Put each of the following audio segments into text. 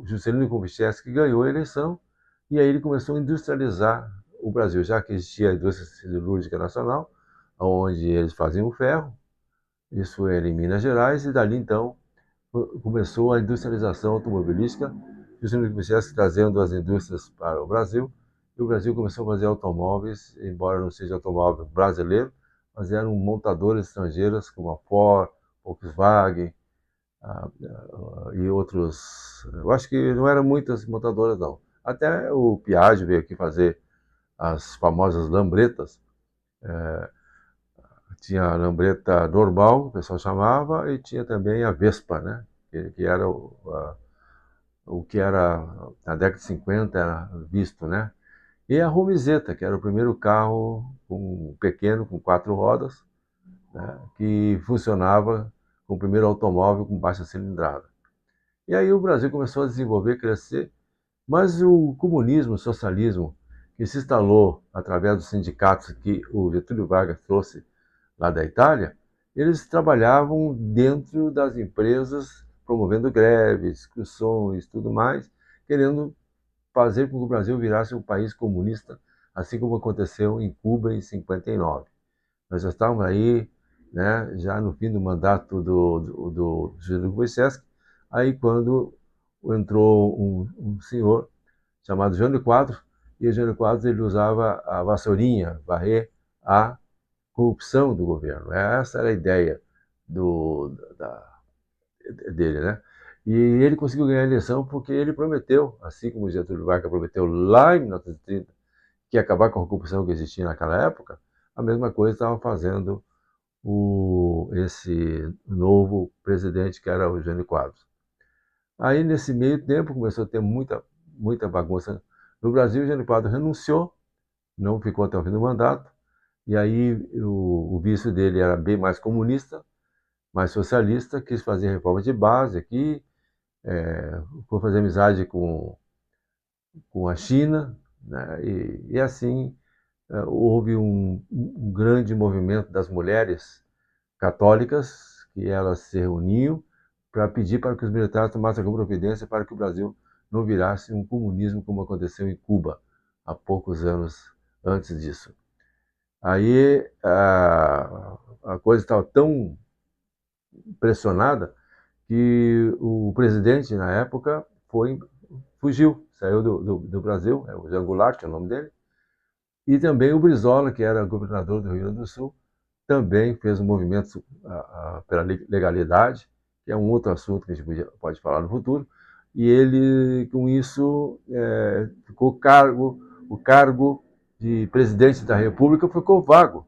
Juscelino Kubitschek ganhou a eleição, e aí ele começou a industrializar o Brasil, já que existia a indústria siderúrgica nacional, onde eles faziam ferro, isso era em Minas Gerais, e dali então começou a industrialização automobilística, Juscelino Kubitschek trazendo as indústrias para o Brasil, e o Brasil começou a fazer automóveis, embora não seja automóvel brasileiro, mas eram montadoras estrangeiras como a Ford, Volkswagen, e outros. Eu acho que não eram muitas montadoras, não. Até o Piaggio veio aqui fazer as famosas lambretas. Tinha a lambreta normal, o pessoal chamava, e tinha também a Vespa, né? Que era o que era, na década de 50, era visto, né? E a Romizeta, que era o primeiro carro pequeno, com 4 rodas, né? Que funcionava com o primeiro automóvel com baixa cilindrada. E aí o Brasil começou a desenvolver, crescer, mas o comunismo, o socialismo, que se instalou através dos sindicatos que o Getúlio Vargas trouxe lá da Itália, eles trabalhavam dentro das empresas, promovendo greves, discussões, tudo mais, querendo fazer com que o Brasil virasse um país comunista, assim como aconteceu em Cuba em 59. Nós já estávamos aí, né, já no fim do mandato do Juscelino Kubitschek, aí quando entrou um senhor chamado Jânio Quadros, e o Jânio Quadros ele usava a vassourinha, varrer a corrupção do governo. Essa era a ideia da, dele, né? E ele conseguiu ganhar a eleição porque ele prometeu, assim como o Getúlio Vargas prometeu lá em 1930, que ia acabar com a corrupção que existia naquela época, a mesma coisa estava fazendo esse novo presidente, que era o Jânio Quadros. Aí, nesse meio tempo, começou a ter muita bagunça no Brasil. O Jânio Quadros renunciou, não ficou até o fim do mandato, e aí o vice dele era bem mais comunista, mais socialista, quis fazer reforma de base aqui, foi fazer amizade com a China, né? E assim houve um grande movimento das mulheres católicas, que elas se reuniam para pedir para que os militares tomassem alguma providência para que o Brasil não virasse um comunismo como aconteceu em Cuba há poucos anos antes disso. Aí a coisa estava tão pressionada que o presidente, na época, fugiu, saiu do Brasil, o Jean Goulart, é o nome dele, e também o Brizola, que era governador do Rio Grande do Sul, também fez um movimento pela legalidade, que é um outro assunto que a gente pode falar no futuro, e ele, com isso, ficou o cargo de presidente da República ficou vago,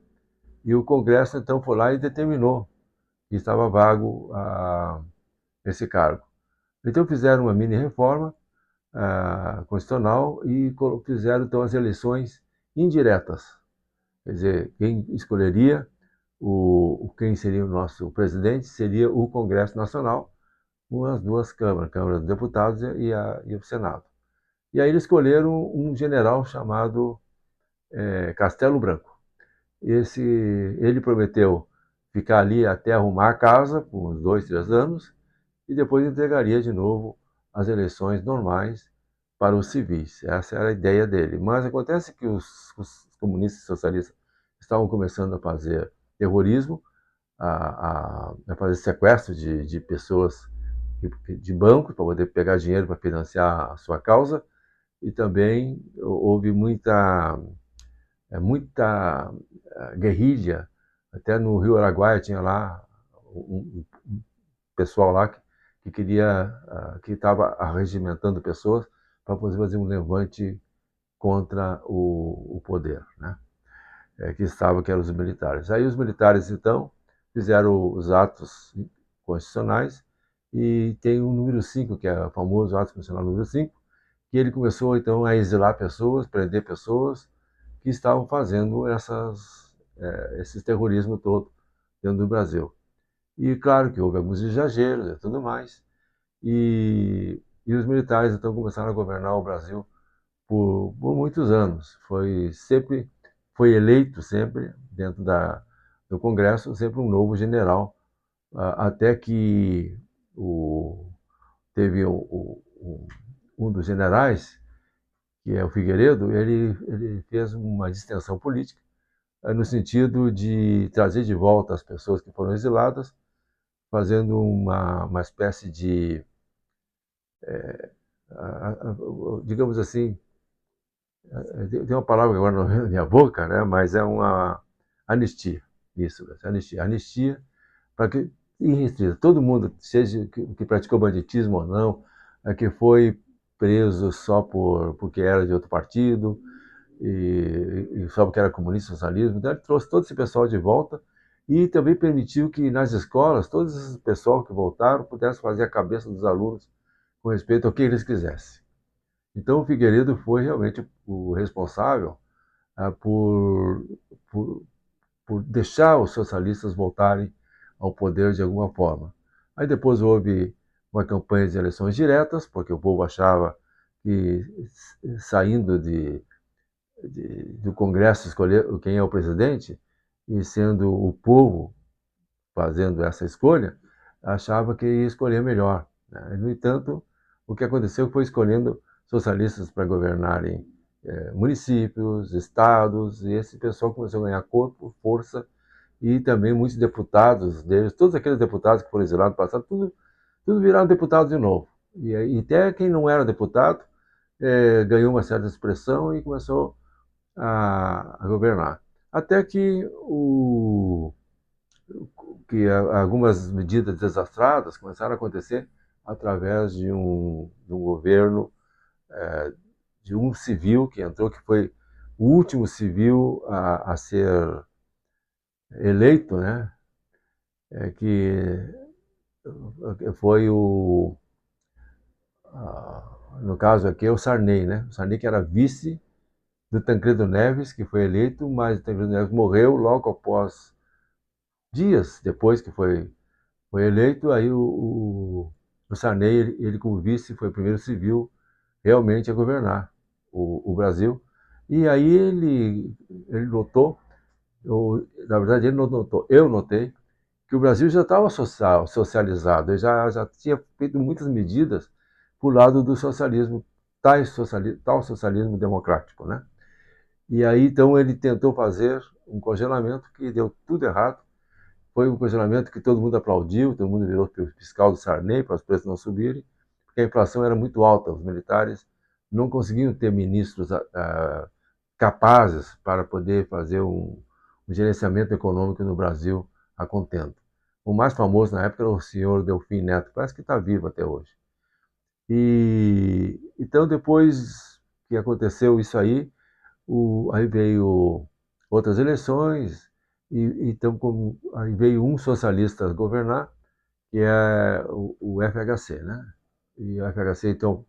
e o Congresso, então, foi lá e determinou que estava vago esse cargo. Então, fizeram uma mini-reforma constitucional e fizeram, então, as eleições indiretas. Quer dizer, quem escolheria quem seria o nosso presidente seria o Congresso Nacional, com as duas câmaras, a Câmara dos Deputados e o Senado. E aí eles escolheram um general chamado Castelo Branco. Ele prometeu ficar ali até arrumar a casa, por uns 2, 3 anos, e depois entregaria de novo as eleições normais para os civis. Essa era a ideia dele. Mas acontece que os comunistas e socialistas estavam começando a fazer terrorismo, a fazer sequestro de pessoas, de bancos, para poder pegar dinheiro para financiar a sua causa, e também houve muita guerrilha, até no Rio Araguaia tinha lá um pessoal lá que queria, que estava arregimentando pessoas para poder fazer um levante contra o poder, né? Que eram os militares. Aí os militares, então, fizeram os atos constitucionais e tem o número 5, que é o famoso ato constitucional número 5, que ele começou, então, a exilar pessoas, prender pessoas que estavam fazendo esses terrorismo todo dentro do Brasil. E claro que houve alguns exageros e tudo mais, e os militares, então, começaram a governar o Brasil por muitos anos. Foi eleito sempre, dentro do Congresso, sempre um novo general, até que teve um dos generais, que é o Figueiredo, ele fez uma distensão política, no sentido de trazer de volta as pessoas que foram exiladas, fazendo uma espécie de, digamos assim, tem uma palavra agora na minha boca, né? Mas é uma anistia, isso, anistia. Anistia para que, irrestrita, todo mundo, seja que praticou banditismo ou não, que foi preso só porque era de outro partido, e só porque era comunista, socialismo. Então ele trouxe todo esse pessoal de volta e também permitiu que nas escolas, todo esse pessoal que voltaram pudesse fazer a cabeça dos alunos com respeito ao que eles quisessem. Então o Figueiredo foi realmente o responsável por, por, por deixar os socialistas voltarem ao poder de alguma forma. Aí depois houve uma campanha de eleições diretas, porque o povo achava que saindo do Congresso escolher quem é o presidente, e sendo o povo fazendo essa escolha, achava que ia escolher melhor, né? No entanto, o que aconteceu foi escolhendo socialistas para governarem municípios, estados, e esse pessoal começou a ganhar corpo, força, e também muitos deputados deles, todos aqueles deputados que foram exilados no passado, tudo viraram deputados de novo. E até quem não era deputado ganhou uma certa expressão e começou a governar. Até que algumas medidas desastradas começaram a acontecer através de um governo, de um civil que entrou, que foi o último civil a ser eleito, né? Que foi no caso aqui, o Sarney, né? O Sarney que era vice do Tancredo Neves, que foi eleito, mas o Tancredo Neves morreu logo após, dias depois que foi eleito. Aí o Sarney, ele como vice, foi o primeiro civil realmente a governar o Brasil. E aí ele notou, na verdade ele não notou, eu notei, que o Brasil já estava socializado, ele já tinha feito muitas medidas para o lado do socialismo, tal socialismo democrático, né? E aí então ele tentou fazer um congelamento que deu tudo errado. Foi um congelamento que todo mundo aplaudiu, todo mundo virou fiscal do Sarney para os preços não subirem, porque a inflação era muito alta. Os militares não conseguiam ter ministros capazes para poder fazer um gerenciamento econômico no Brasil a contento. O mais famoso na época era o senhor Delfim Neto, parece que está vivo até hoje. E então, depois que aconteceu isso aí, aí veio outras eleições, e então aí veio um socialista governar, que é o FHC, né? E o FHC então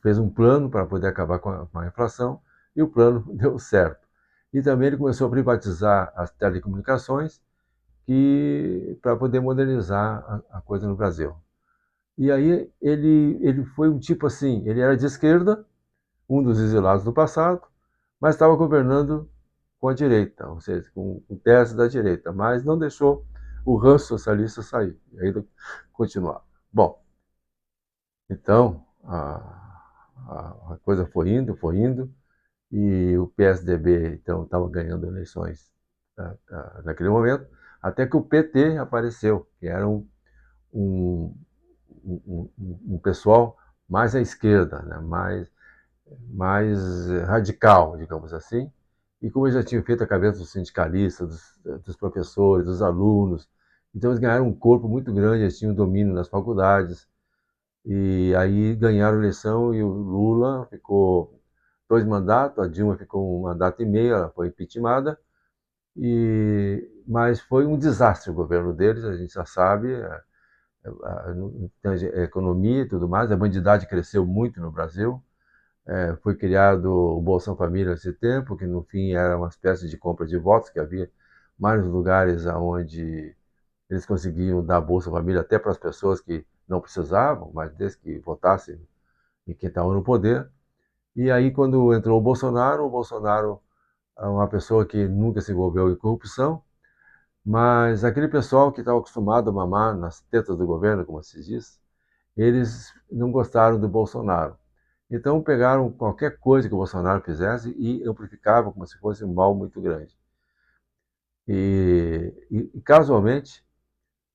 fez um plano para poder acabar com a inflação, e o plano deu certo. E também ele começou a privatizar as telecomunicações para poder modernizar a coisa no Brasil. E aí ele foi um tipo assim, ele era de esquerda, um dos exilados do passado, mas estava governando com a direita, ou seja, com o tese da direita, mas não deixou o ranço socialista sair, e ainda continuar. Bom, então a coisa foi indo, e o PSDB então estava ganhando eleições naquele momento, até que o PT apareceu, que era um, um pessoal mais à esquerda, né? mais radical, digamos assim. E como eles já tinham feito a cabeça dos sindicalistas, dos professores, dos alunos, então eles ganharam um corpo muito grande, eles tinham domínio nas faculdades, e aí ganharam a eleição, e o Lula ficou 2 mandatos, a Dilma ficou 1 mandato e meio, ela foi impeachmentada, mas foi um desastre o governo deles, a gente já sabe, a economia e tudo mais, a bandidagem cresceu muito no Brasil. Foi criado o Bolsa Família nesse tempo, que no fim era uma espécie de compra de votos, que havia vários lugares onde eles conseguiam dar Bolsa Família até para as pessoas que não precisavam, mas desde que votassem em quem estava no poder. E aí, quando entrou o Bolsonaro é uma pessoa que nunca se envolveu em corrupção, mas aquele pessoal que estava acostumado a mamar nas tetas do governo, como se diz, eles não gostaram do Bolsonaro. Então pegaram qualquer coisa que o Bolsonaro fizesse e amplificavam como se fosse um mal muito grande. E casualmente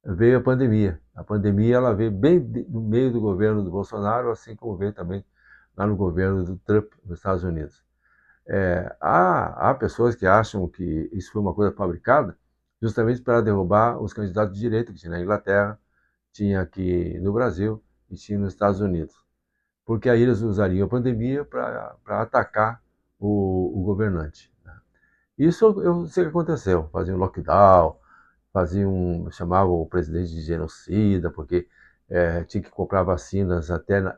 veio a pandemia. A pandemia ela veio bem no meio do governo do Bolsonaro, assim como veio também lá no governo do Trump nos Estados Unidos. Há pessoas que acham que isso foi uma coisa fabricada justamente para derrubar os candidatos de direita que tinha na Inglaterra, tinha aqui no Brasil e tinha nos Estados Unidos. Porque aí eles usariam a pandemia para atacar o governante. Isso eu sei que aconteceu, faziam lockdown, chamavam o presidente de genocida, porque tinha que comprar vacinas até na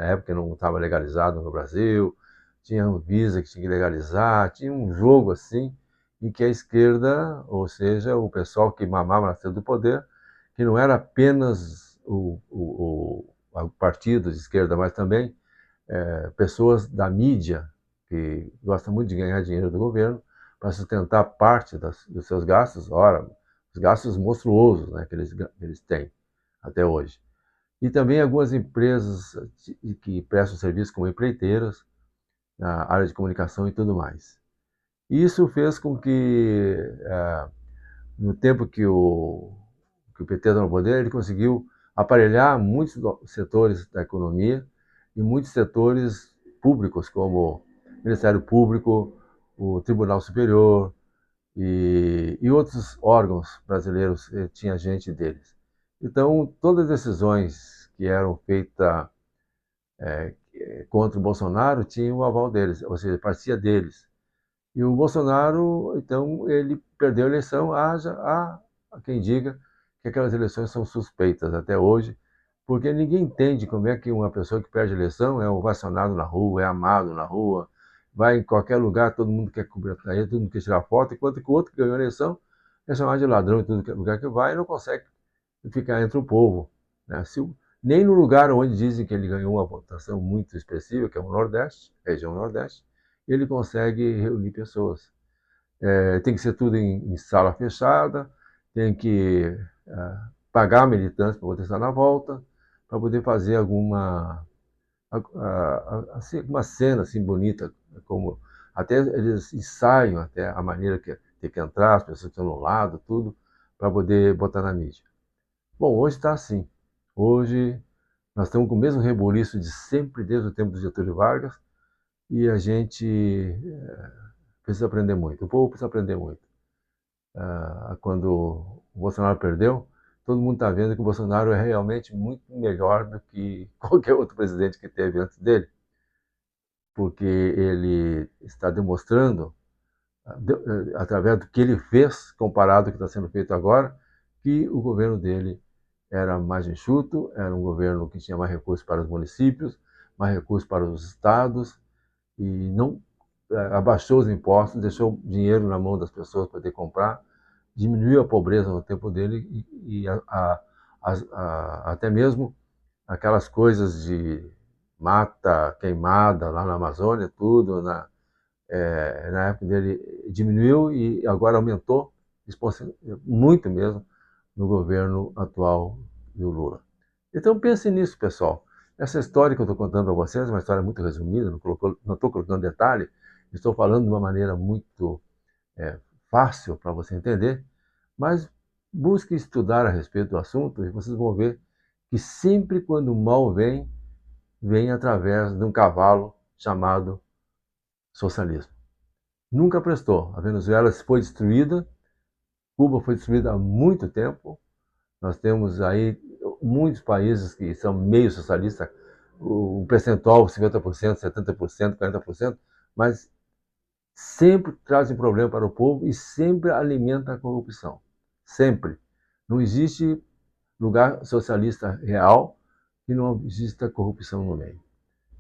época não estava legalizado no Brasil, tinha a Anvisa que tinha que legalizar, tinha um jogo assim, em que a esquerda, ou seja, o pessoal que mamava na sede do poder, que não era apenas o partido de esquerda, mas também pessoas da mídia, que gostam muito de ganhar dinheiro do governo, para sustentar parte dos seus gastos, ora, os gastos monstruosos, né, que eles têm até hoje. E também algumas empresas que prestam serviço como empreiteiras, na área de comunicação e tudo mais. Isso fez com que, no tempo que o PT estava no poder, ele conseguiu aparelhar muitos setores da economia e muitos setores públicos, como o Ministério Público, o Tribunal Superior e outros órgãos brasileiros, tinha gente deles. Então, todas as decisões que eram feitas contra o Bolsonaro tinham o aval deles, ou seja, partia deles. E o Bolsonaro, então, ele perdeu a eleição. Há quem diga que aquelas eleições são suspeitas até hoje, porque ninguém entende como é que uma pessoa que perde a eleição é ovacionado na rua, é amado na rua, vai em qualquer lugar, todo mundo quer cumprimentar ele, todo mundo quer tirar foto, enquanto que o outro que ganhou a eleição é chamado de ladrão em todo lugar que vai e não consegue ficar entre o povo. Né? Nem no lugar onde dizem que ele ganhou uma votação muito expressiva, que é o Nordeste, região Nordeste, ele consegue reunir pessoas. Tem que ser tudo em sala fechada, tem que pagar militantes para poder estar na volta, para poder fazer assim, uma cena assim bonita, como até eles ensaiam até a maneira que tem que entrar, as pessoas que estão no lado, tudo, para poder botar na mídia. Bom, hoje está assim. Hoje nós estamos com o mesmo rebuliço de sempre, desde o tempo do Getúlio Vargas, e a gente precisa aprender muito. O povo precisa aprender muito. Quando o Bolsonaro perdeu, todo mundo está vendo que o Bolsonaro é realmente muito melhor do que qualquer outro presidente que teve antes dele, porque ele está demonstrando, através do que ele fez, comparado com o que está sendo feito agora, que o governo dele era mais enxuto, era um governo que tinha mais recursos para os municípios, mais recursos para os estados, e não abaixou os impostos, deixou dinheiro na mão das pessoas para poder comprar, diminuiu a pobreza no tempo dele e até mesmo aquelas coisas de mata queimada lá na Amazônia, tudo, na época dele diminuiu e agora aumentou muito mesmo no governo atual do Lula. Então pense nisso, pessoal. Essa história que eu estou contando para vocês é uma história muito resumida, não estou colocando detalhe, estou falando de uma maneira muito é, fácil para você entender, mas busque estudar a respeito do assunto e vocês vão ver que sempre quando o mal vem, vem através de um cavalo chamado socialismo. Nunca prestou. A Venezuela foi destruída, Cuba foi destruída há muito tempo. Nós temos aí muitos países que são meio socialistas, o percentual 50%, 70%, 40%, mas sempre trazem problema para o povo e sempre alimenta a corrupção. Sempre. Não existe lugar socialista real que não exista corrupção no meio.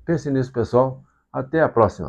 Pense nisso, pessoal. Até a próxima.